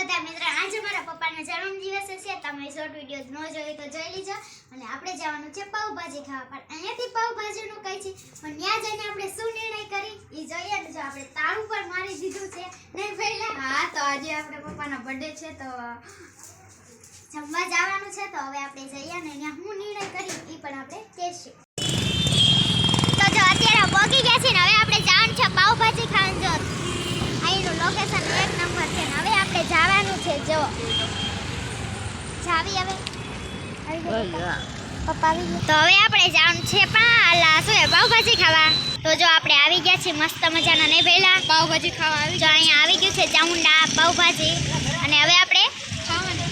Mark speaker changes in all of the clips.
Speaker 1: બધા મિત્રો, આજે મારા પપ્પાનો જન્મદિવસ છે. તમે શોર્ટ વિડિયો ન જોઈ તો જોઈ લેજો. અને આપણે જવાનું છે પાવભાજી ખાવા. પણ અહીંયાથી પાવભાજીનું કઈ છે પણ ત્યાં જઈને આપણે શું નિર્ણય કરી એ જોઈએ. જો આપણે તાળું પર મારી દીધું છે નહીં પહેલા.
Speaker 2: હા, તો આજે આપણે પપ્પાનો બર્થડે છે તો
Speaker 1: જમવા જવાનું છે. તો હવે આપણે જઈએ અને ત્યાં હું નિર્ણય કરી એ પણ આપણે કહેશું. તો જો અત્યારે પહોંચી ગયા છે ને હવે આપણે જવાનું છે પાવભાજી ખાવાનું. જો અહીંનું લોકેશન એક નંબર છે ને હવે આપણે જવાનું છે. જો જાવી હવે પપ્પા આવી ગયા. તો હવે આપણે જવાનું છે પાવભાજી ખાવા. તો જો આપણે આવી ગયા છીએ મસ્ત મજાના નહીં પહેલા
Speaker 2: પાવભાજી ખાવા આવી
Speaker 1: જો અહીંયા આવી ગયું છે ચામુંડા પાવભાજી. અને હવે આપણે
Speaker 2: ખાવાનું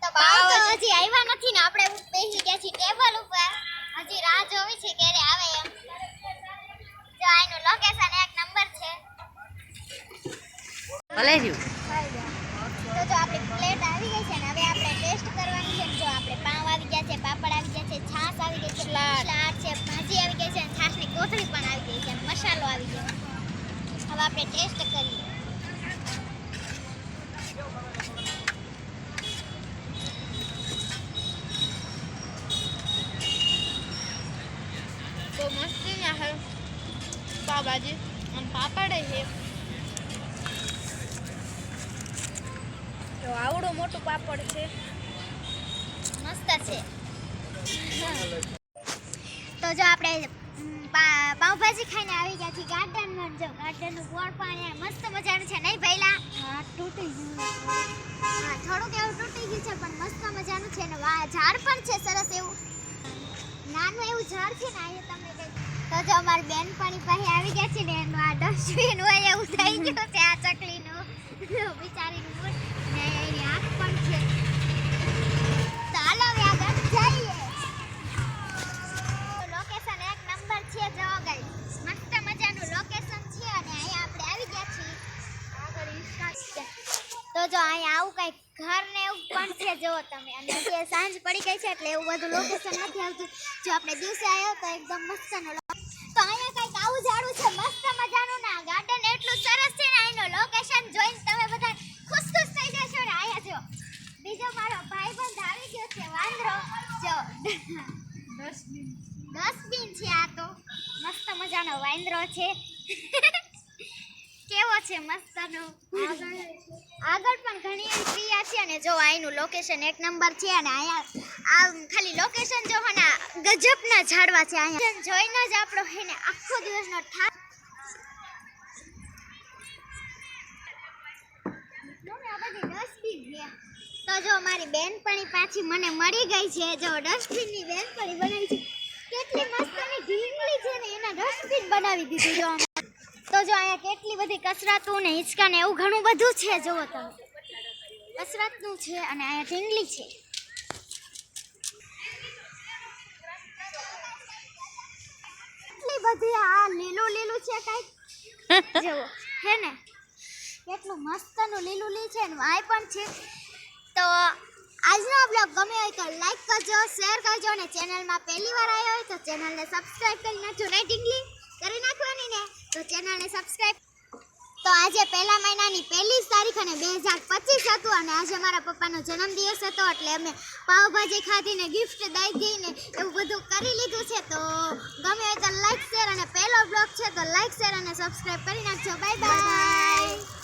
Speaker 1: તો પાવ તો હજી આવ્યા નથી ને આપણે બેસી ગયા છીએ ટેબલ ઉપર. હજી રાહ જોવી છે ક્યારે આવે એમ. જો અહીંનું લોકેશન એક નંબર છે.
Speaker 2: ભલે રહ્યું.
Speaker 1: તો જો આપણી પ્લેટ આવી ગઈ છે ને હવે આપણે ટેસ્ટ કરવાની છે. જો આપણે પાવ આવી ગયા છે, પાપડ આવી ગયા છે, છાશ આવી ગઈ છે, સલાડ છે, ભાજી આવી ગઈ છે અને છાશની કોથળી પણ આવી ગઈ છે અને મસાલો આવી ગયો. હવે આપણે ટેસ્ટ કરીએ.
Speaker 2: તો મસ્તી ના હે પાવભાજી અને પાપડ છે. તો આવડો મોટો પાપડ છે,
Speaker 1: મસ્ત છે. તો જો આપણે પાવભાજી ખાઈને આવી ગયા છીએ ગાર્ડનમાં. જો ગાર્ડનનું બોર્ડ પણ મસ્ત મજાનું છે નહીં પહેલા.
Speaker 2: હા તૂટી ગયું.
Speaker 1: હા થોડુંક એવું તૂટી ગયું છે પણ મસ્ત મજાનું છે ને ઝાડ પણ છે સરસ એવું નાનું એવું ઝાડ છે ને અહીંયા તમે કઈ. તો જો અમારી બેનપણી પાસે આવી ગયા છે ને એનું આ ડસ્ટબિન હોય એવું થઈ ગયું છે આ ચકલીનું બિચારીનું મોઢું ને એની આંખ પણ છે. તો હાલો હવે આગળ જઈએ. લોકેશન એક નંબર છે. જો ગાઈસ મસ્ત મજાનું લોકેશન છે અને અહીંયા આપણે આવી ગયા છીએ. તો જો અહીંયા આવું કઈ ઘર ને એવું પણ છે જુઓ તમે. અને અત્યારે સાંજ પડી ગઈ છે એટલે એવું બધું લોકેશન નથી આવતું. જો આપણે દિવસે આવ્યો તો એકદમ મસ્તનો તો અહીંયા કઈક આવું ઝાડું છે મસ્ત મજાનું ના ગાર્ડન એટલું સરસ છે ને અહીંનું લોકેશન જોઈને તમે બધા ખુશ ખુશ થઈ જશો ને. અહીંયા જો બીજો મારો ભાઈબંધ આવી ગયો છે વાંદરો. જો ડસ્ટબિન છે આ તો મસ્ત મજાનો વાંદરો છે. કેવો છે મસ્તનો. આગળ પણ ઘણી એવી ક્રિયા છે અને જો અહીંનું લોકેશન એક નંબર છે. અને અહીંયા આ ખાલી લોકેશન જો ને ગજબના ઝાડવા છે. અહીંયા જોઈને જ આપણો હેને આખો દિવસનો થાક ડસ્ટબિન છે. તો જો મારી બેનપણી પાછી મને મળી ગઈ છે. જો ડસ્ટબિનની બેનપણી બનાવી છે. કેટલી મસ્તની ઢીંગલી છે ને એના ડસ્ટબિન બનાવી દીધું. જો તો જો અહીંયા કેટલી બધી કસરતું ને હિંચકા ને એવું ઘણું બધું છે. જુઓ તમે કસરતનું છે અને અહીંયા ઢીંગલી છે. કેટલી બધી આ લીલું લીલું છે કઈક જુઓ હે ને કેટલું મસ્તનું લીલું લીલું છે ને આ પણ છે. તો આજનો બ્લોગ ગમે હોય તો લાઈક કરજો, શેર કરજો અને ચેનલમાં પહેલી વાર આવ્યો હોય તો ચેનલને સબસ્ક્રાઇબ કરી નાખજો. નહીં ઢીંગલી કરી નાખવાની ને તો ચેનલને સબસ્ક્રાઇબ. તો આજે પહેલા મહિનાની 1 તારીખ અને 2025 હતું અને આજે મારા પપ્પાનો જન્મદિવસ હતો એટલે અમે પાવભાજી ખાધીને ગિફ્ટ દઈ ગઈને એવું બધું કરી લીધું છે. તો ગમે હોય તો લાઈક શેર અને પહેલો બ્લોગ છે તો લાઈક શેર અને સબસ્ક્રાઇબ કરી નાખજો. Bye bye.